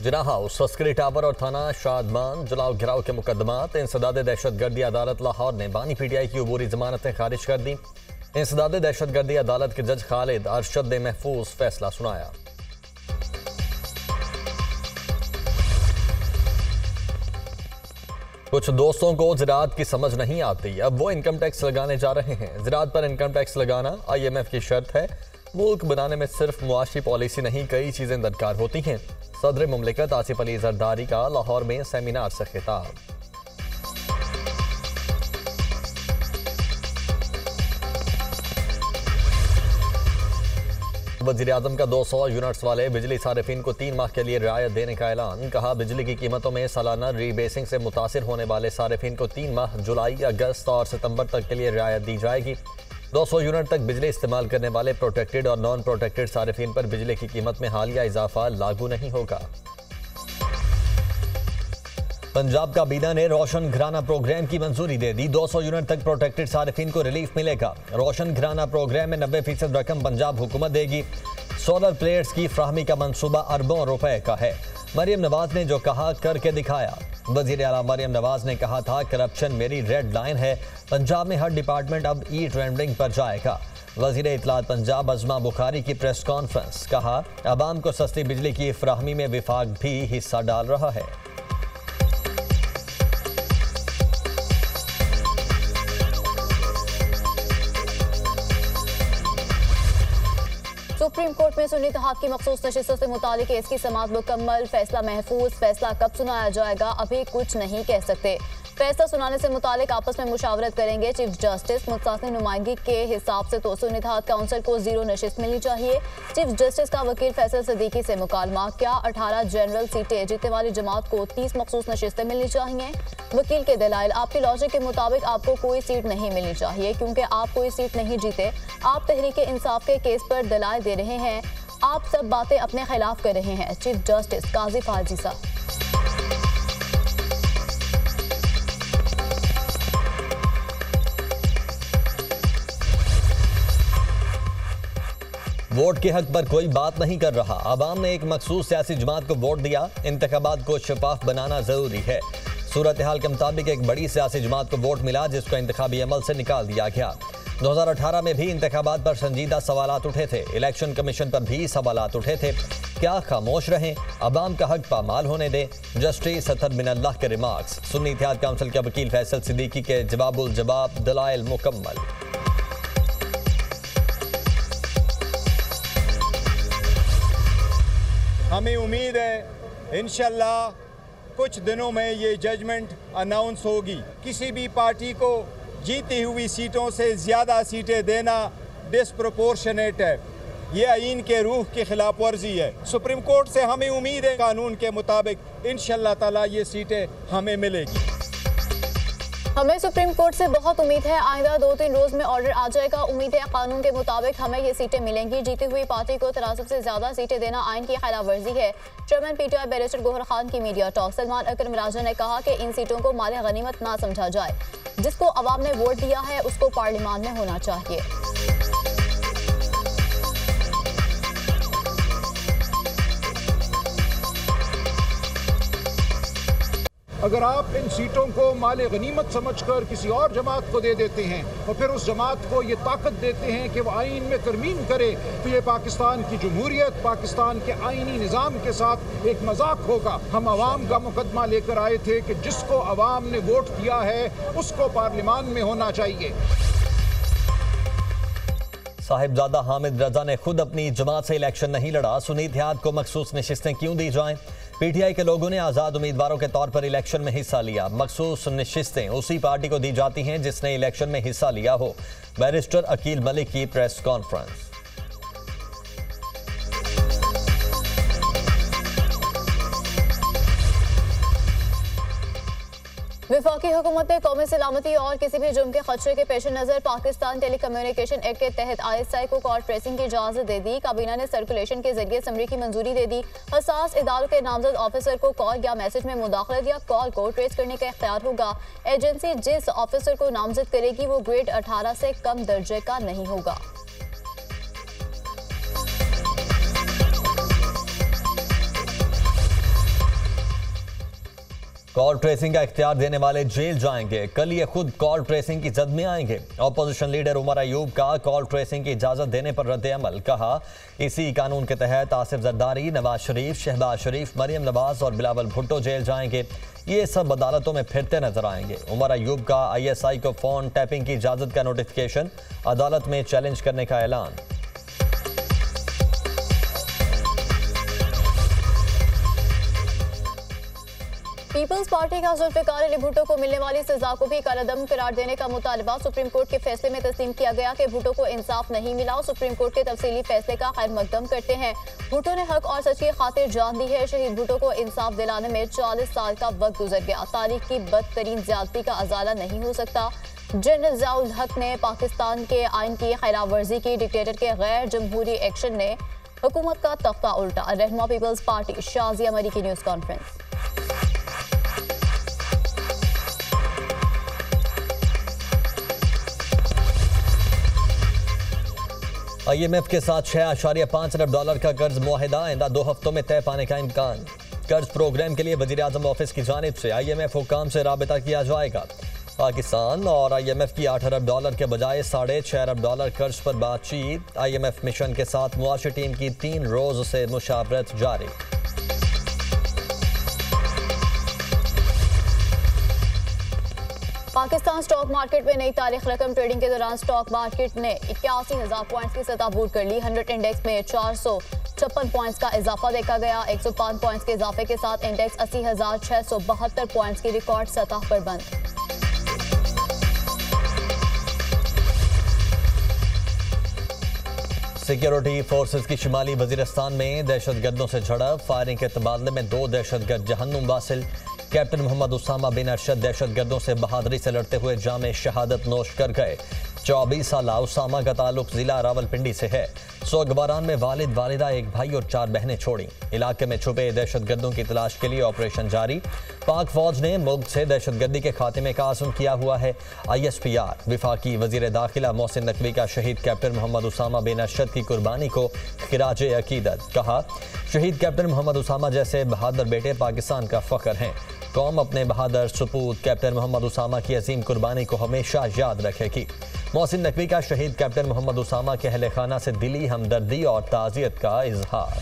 जिना house, Askari tower और थाना शादमान जलाओ घिराव के मुकदमात। इंसदाद दहशतगर्दी अदालत लाहौर ने बानी पीटीआई की अबूरी जमानतें खारिज कर दी। इंसदाद दहशतगर्दी अदालत के जज खालिद अरशद ने महफूज फैसला सुनाया। कुछ दोस्तों को ज़राअत की समझ नहीं आती, अब वो इनकम टैक्स लगाने जा रहे हैं। ज़राअत पर इनकम टैक्स लगाना IMF की शर्त है। मुल्क बनाने में सिर्फ मुआशी पॉलिसी नहीं, कई चीज़ें दरकार होती हैं। सदर मुमलिकत आसिफ अली जरदारी का लाहौर में सेमिनार से खिताब। वज़ीर आज़म का 200 यूनिट्स वाले बिजली सारिफिन को 3 माह के लिए रियायत देने का ऐलान। कहा, बिजली की कीमतों में सालाना रीबेसिंग से मुतासिर होने वाले सारिफिन को 3 माह जुलाई, अगस्त और सितंबर तक के लिए रियायत दी जाएगी। 200 यूनिट तक बिजली इस्तेमाल करने वाले प्रोटेक्टेड और नॉन प्रोटेक्टेड सारिफिन पर बिजली की कीमत में हालिया इजाफा लागू नहीं होगा। पंजाब काबीना ने रोशन घराना प्रोग्राम की मंजूरी दे दी। 200 यूनिट तक प्रोटेक्टेड सारिफिन को रिलीफ मिलेगा। रोशन घराना प्रोग्राम में 90% रकम पंजाब हुकूमत देगी। सोलर प्लेट्स की फ्राहमी का मंसूबा अरबों रुपए का है। मरियम नवाज ने जो कहा करके दिखाया। वज़ीर आला मरियम नवाज ने कहा था, करप्शन मेरी रेड लाइन है। पंजाब में हर डिपार्टमेंट अब ई-टेंडरिंग पर जाएगा। वज़ीर इत्तलात पंजाब अज़मा बुखारी की प्रेस कॉन्फ्रेंस। कहा, अवाम को सस्ती बिजली की फ्राहमी में विफाक भी हिस्सा डाल रहा है। सुप्रीम कोर्ट में सुन्नी तहफ़ की मखसूस नशिस्तों से मुतालिक केस की समाअत मुकम्मल। फैसला महफूज। फैसला कब सुनाया जाएगा अभी कुछ नहीं कह सकते। फैसला सुनाने से मुतालिक आपस में मुशावरत करेंगे चीफ जस्टिस। मुतसासिल नुमाइंदगी के हिसाब से तो सुन्नी तहफ़ काउंसिल को 0 नशिस्त मिलनी चाहिए। चीफ जस्टिस का वकील फैसल सिद्दीकी से मुकालमा। क्या 18 जनरल सीटें जीतने वाली जमात को 30 मखसूस नशिस्तें मिलनी चाहिए? वकील के दलाइल, आपके लॉजिक के मुताबिक आपको कोई सीट नहीं मिलनी चाहिए क्योंकि आप कोई सीट नहीं जीते। आप तहरीक इंसाफ के केस पर दलाइल दे रहे हैं। आप सब बातें अपने खिलाफ कर रहे हैं। चीफ जस्टिस काजी फाजीसा। वोट के हक पर कोई बात नहीं कर रहा। अवाम ने एक मखसूस सियासी जमात को वोट दिया। इंतखाबात को शफाफ बनाना जरूरी है। सूरत हाल के मुताबिक एक बड़ी सियासी जमात को वोट मिला जिसको इंतखाबी अमल से निकाल दिया गया। 2018 में भी इंतखाबात पर संजीदा सवालात उठे थे। इलेक्शन कमीशन पर भी सवालात उठे थे। क्या खामोश रहें? अवाम का हक पामाल होने दें। जस्टिस अतर मिनल्लाह के रिमार्क्स। सुन्नी इत्तेहाद काउंसिल के वकील फैसल सिद्दीकी के जवाबुल जवाब, दलाइल मुकम्मल। हमें उम्मीद है इंशाल्लाह कुछ दिनों में ये जजमेंट अनाउंस होगी। किसी भी पार्टी को जीती हुई सीटों से ज़्यादा सीटें देना डिस्प्रोपोर्शनेट है। ये आईन के रूह की खिलाफ वर्जी है। सुप्रीम कोर्ट से हमें उम्मीद है कानून के मुताबिक इंशाल्लाह ताला ये सीटें हमें मिलेगी। हमें सुप्रीम कोर्ट से बहुत उम्मीद है। आइंदा 2-3 रोज में ऑर्डर आ जाएगा। उम्मीद है कानून के मुताबिक हमें ये सीटें मिलेंगी। जीती हुई पार्टी को 63 से ज्यादा सीटें देना आइन की खिलाफ वर्जी है। Chairman PTI barrister Gohar Khan की मीडिया टॉक। सलमान अकरम राजा ने कहा कि इन सीटों को माले गनीमत ना समझा जाए। जिसको अवाम ने वोट दिया है उसको पार्लियामान में होना चाहिए। अगर आप इन सीटों को माले गनीमत समझकर किसी और जमात को दे देते हैं और फिर उस जमात को ये ताकत देते हैं कि वो आइन में तरमीम करे, तो ये पाकिस्तान की जमहूरियत, पाकिस्तान के आइनी निज़ाम के साथ एक मजाक होगा। हम आवाम का मुकदमा लेकर आए थे कि जिसको आवाम ने वोट दिया है उसको पार्लियामान में होना चाहिए। साहिबजादा हामिद रजा ने खुद अपनी जमात से इलेक्शन नहीं लड़ा। सुन्नी इत्तेहाद को मखसूस नशिस्तें क्यों दी जाएं? PTI के लोगों ने आज़ाद उम्मीदवारों के तौर पर इलेक्शन में हिस्सा लिया। मखसूस नशिस्तें उसी पार्टी को दी जाती हैं जिसने इलेक्शन में हिस्सा लिया हो। बैरिस्टर अकील मलिक की प्रेस कॉन्फ्रेंस। वफाकी हुकूमत ने कौमी सलामती और किसी भी जुर्म के खदशे के पेश नज़र पाकिस्तान टेलीकम्युनिकेशन एक्ट के तहत ISI को कॉल ट्रेसिंग की इजाज़त दे दी। काबीना ने सर्कुलेशन के जरिए समरी की मंजूरी दे दी। हसास इदारों के नामजद ऑफिसर को कॉल या मैसेज में मुदाखलत या कॉल को ट्रेस करने का इख्तियार होगा। एजेंसी जिस ऑफिसर को नामजद करेगी वो ग्रेड 18 से कम दर्जे का नहीं होगा। कॉल ट्रेसिंग का इख्तियार देने वाले जेल जाएंगे, कल ये खुद कॉल ट्रेसिंग की जद में आएंगे। अपोजिशन लीडर उमर अयूब का कॉल ट्रेसिंग की इजाजत देने पर रद्द अमल, कहा इसी कानून के तहत आसिफ जरदारी, नवाज शरीफ, शहबाज शरीफ, मरियम नवाज और बिलावल भुट्टो जेल जाएंगे। ये सब अदालतों में फिरते नजर आएंगे। उमर अयूब का ISI को फोन टैपिंग की इजाजत का नोटिफिकेशन, अदालत में चैलेंज करने का ऐलान। पीपल्स पार्टी का जुल्फिकार अली भुट्टो को मिलने वाली सजा को भी कलअदम करार देने का मुतालबा सुप्रीम कोर्ट के फैसले में तस्लीम किया गया कि भुट्टो को इंसाफ नहीं मिला और सुप्रीम कोर्ट के तफसीली फैसले का खैर मकदम करते हैं। भुट्टो ने हक और सच की खातिर जान दी है। शहीद भुट्टो को इंसाफ दिलाने में 40 साल का वक्त गुजर गया। तारीख की बदतरीन ज्यादती का अजाला नहीं हो सकता। जनरल ज़ियाउल हक ने पाकिस्तान के आइन की खिलाफ वर्जी की। डिक्टेटर के गैर जमहूरी एक्शन ने हुकूमत का तख्ता उल्टा। रहनुमा पीपल्स पार्टी शाजिया मरी की न्यूज़ कॉन्फ्रेंस। IMF के साथ $6.5 अरब का कर्ज मुआहिदा आइंदा 2 हफ्तों में तय पाने का इम्कान। कर्ज प्रोग्राम के लिए वज़ीर-ए-आज़म ऑफिस की जानिब से IMF हुकाम से राबिता किया जाएगा। पाकिस्तान और IMF की $8 अरब के बजाय $6.5 अरब कर्ज पर बातचीत। IMF मिशन के साथ मुआशी टीम की 3 रोज से मुशावरत जारी। पाकिस्तान स्टॉक मार्केट में नई तारीख रकम ट्रेडिंग के दौरान स्टॉक मार्केट ने 81,000 पॉइंट्स की सतह अबूर कर ली। 100 इंडेक्स में 456 पॉइंट्स का इजाफा देखा गया। 105 पॉइंट्स के इजाफे के साथ इंडेक्स 80,672 पॉइंट्स की रिकॉर्ड सतह पर बंद। सिक्योरिटी फोर्सेस की शिमाली वजीरिस्तान में दहशतगर्दों से झड़प, फायरिंग के तबादले में 2 दहशतगर्द जहन्नुम वासिल। कैप्टन मोहम्मद उसामा बिन अरशद दहशतगर्दों से बहादुरी से लड़ते हुए जामे शहादत नोश कर गए। 24 साल उसामा का ताल्लुक जिला रावलपिंडी से है। सोगवारान में वालिद, वालिदा, एक भाई और 4 बहनें छोड़ी। इलाके में छुपे दहशतगर्दों की तलाश के लिए ऑपरेशन जारी। पाक फौज ने मुल्क से दहशतगर्दी के खात्मे का आज़म किया हुआ है। ISPR विफाकी वजीर दाखिला मोहसिन नकवी का शहीद कैप्टन मोहम्मद उसामा बिन अरशद की कुर्बानी को खिराजे अकीदत, कहा शहीद कैप्टन मोहम्मद उसामा जैसे बहादुर बेटे पाकिस्तान का फख्र हैं। कौम अपने बहादुर सपूत कैप्टन मोहम्मद उसामा की अजीम कुर्बानी को हमेशा याद रखेगी। मोहसिन नकवी का शहीद कैप्टन मोहम्मद उसामा के अहले खाना से दिली हमदर्दी और ताज़ियत का इजहार।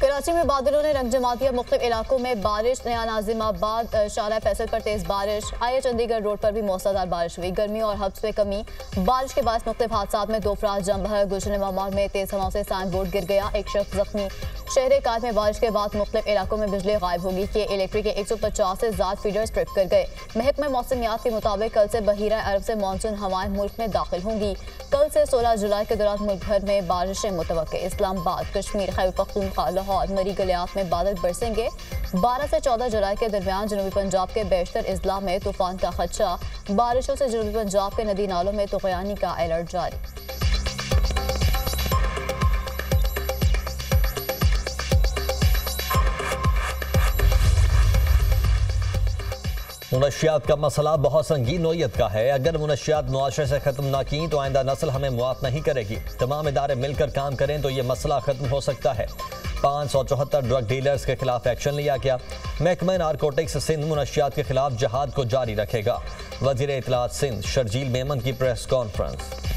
कराची में बादलों ने रंग जमा दिया। मुख्तलिफ इलाकों में बारिश। नया नाजिमाबाद, शाला फैसल पर तेज बारिश। आया चंडीगढ़ रोड पर भी मौसलाधार बारिश हुई। गर्मी और हब्स में कमी। बारिश के बाद मुख्तलिफ हादसात में 2 अफराद जम बहक। गुजरने मामूर में तेज हवाओं से साइन बोर्ड गिर गया, 1 शख्स जख्मी। शहर कात में बारिश के बाद मुख्तलिफ इलाकों में बिजली गायब होगी कि इलेक्ट्रिक के 150 से ज़्यादा फीडर्स ट्रिप कर गए। महकमा मौसमियात के मुताबिक कल से बहीरा अरब से मानसून हवाएं मुल्क में दाखिल होंगी। कल से 16 जुलाई के दौरान मुल्क भर में बारिशें मुतवक्के। इस्लामाबाद, कश्मीर, खैबर पख्तूनख्वा, लाहौर, मरी गलियात में बादल बरसेंगे। 12 से 14 जुलाई के दरमियान जनूबी पंजाब के बेशतर अजला में तूफान का खदशा। बारिशों से जनूबी पंजाब के नदी नालों में तुग़यानी का अलर्ट जारी। मुनशियात का मसला बहुत संगीन नौयत का है। अगर मुनशियात मुआशरे से ख़त्म ना की तो आइंदा नस्ल हमें मुआफ़ नहीं करेगी। तमाम इदारे मिलकर काम करें तो ये मसला ख़त्म हो सकता है। 574 ड्रग डीलर्स के खिलाफ एक्शन लिया गया। महकमा नारकोटिक्स सिंध मुनशियात के खिलाफ जहाद को जारी रखेगा। वज़ीर इत्तलात सिंध शर्जील मेमन की प्रेस कॉन्फ्रेंस।